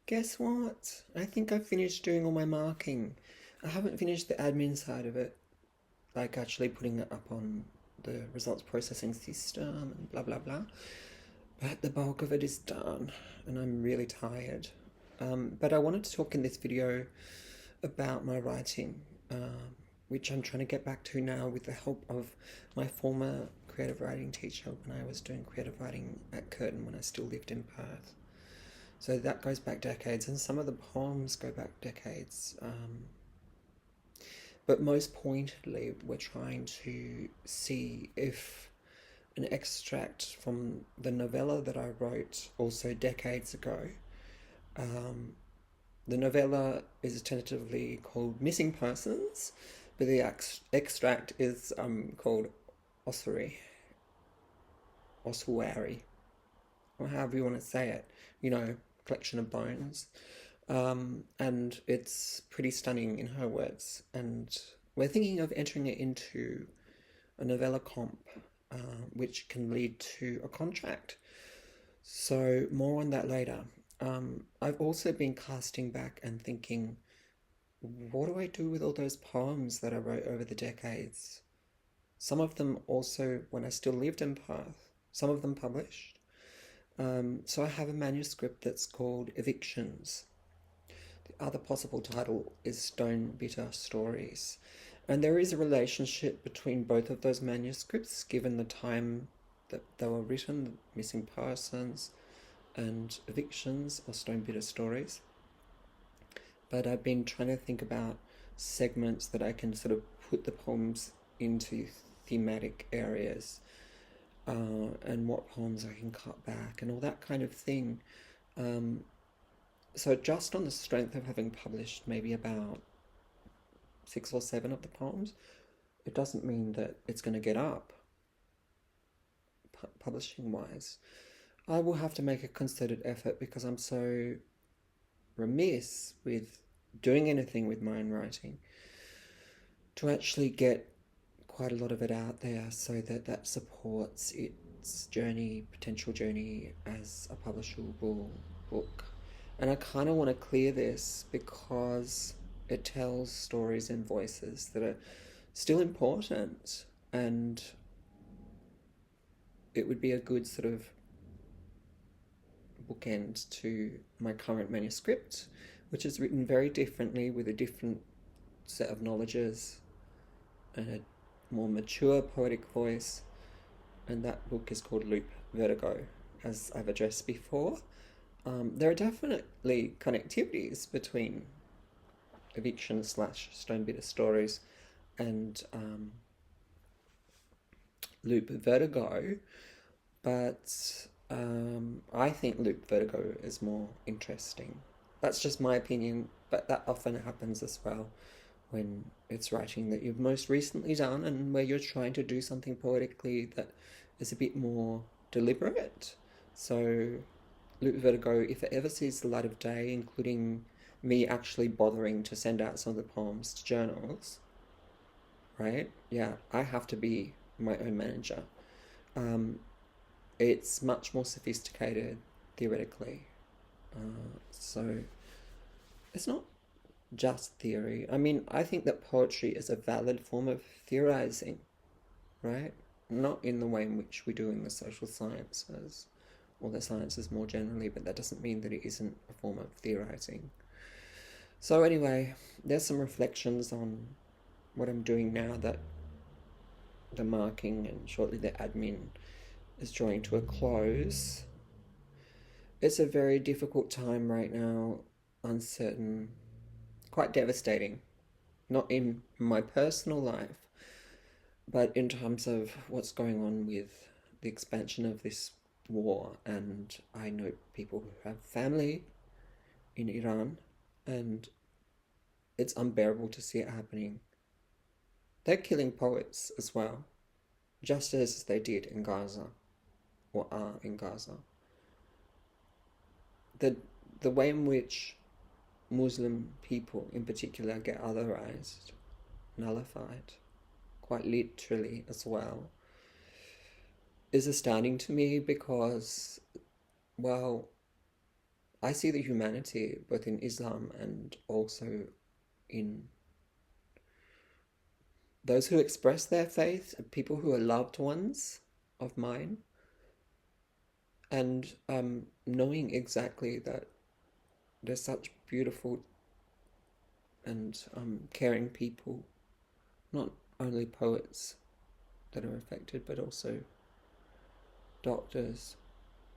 Guess what? I think I've finished doing all my marking. I haven't finished the admin side of it, like actually putting it up on the results processing system and blah blah blah. But the bulk of it is done, and I'm really tired. But I wanted to talk in this video about my writing, which I'm trying to get back to now with the help of my former creative writing teacher when I was doing creative writing at Curtin when I still lived in Perth. So that goes back decades, and some of the poems go back decades. But most pointedly, we're trying to see if an extract from the novella that I wrote also decades ago. The novella is tentatively called Missing Persons, but the extract is called Ossuary, Ossuary, or however you want to say it. You know, collection of bones. And it's pretty stunning in her words. And we're thinking of entering it into a novella comp, which can lead to a contract. So more on that later. I've also been casting back and thinking, what do I do with all those poems that I wrote over the decades? Some of them also when I still lived in Perth, some of them published. So I have a manuscript that's called Evictions. The other possible title is Stone Bitter Stories. And there is a relationship between both of those manuscripts, given the time that they were written, Missing Persons and Evictions or Stone Bitter Stories. But I've been trying to think about segments that I can sort of put the poems into thematic areas, and what poems I can cut back and all that kind of thing. So just on the strength of having published maybe about 6 or 7 of the poems, it doesn't mean that it's going to get up publishing wise. I will have to make a concerted effort because I'm so remiss with doing anything with my own writing to actually get quite a lot of it out there so that that supports its journey, potential journey as a publishable book. And I kind of want to clear this because it tells stories and voices that are still important, and it would be a good sort of bookend to my current manuscript, which is written very differently with a different set of knowledges and a more mature poetic voice. And that book is called Vertigo, as I've addressed before. There are definitely connectivities between Eviction / Stone Bitter Stories and Vertigo, but I think Vertigo is more interesting. That's just my opinion, but that often happens as well when it's writing that you've most recently done and where you're trying to do something poetically that is a bit more deliberate. So Vertigo, if it ever sees the light of day, including me actually bothering to send out some of the poems to journals, right? Yeah, I have to be my own manager. It's much more sophisticated theoretically. So it's not just theory. I mean, I think that poetry is a valid form of theorizing, right? Not in the way in which we do in the social sciences or the sciences more generally, but that doesn't mean that it isn't a form of theorizing. So anyway, there's some reflections on what I'm doing now that the marking and shortly the admin is drawing to a close. It's a very difficult time right now, uncertain, quite devastating. Not in my personal life, but in terms of what's going on with the expansion of this war. And I know people who have family in Iran, and it's unbearable to see it happening. They're killing poets as well, just as they did in Gaza, or are in Gaza. The way in which Muslim people in particular get otherized, nullified, quite literally as well, is astounding to me because, well, I see the humanity both in Islam and also in those who express their faith, people who are loved ones of mine, and knowing exactly that there's such beautiful and caring people, not only poets that are affected, but also doctors,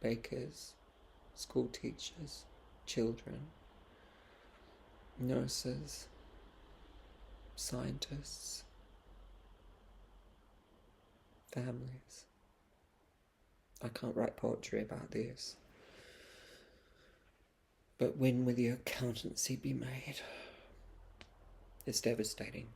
bakers, school teachers, children, nurses, scientists, families. I can't write poetry about this. But when will the accountancy be made? It's devastating.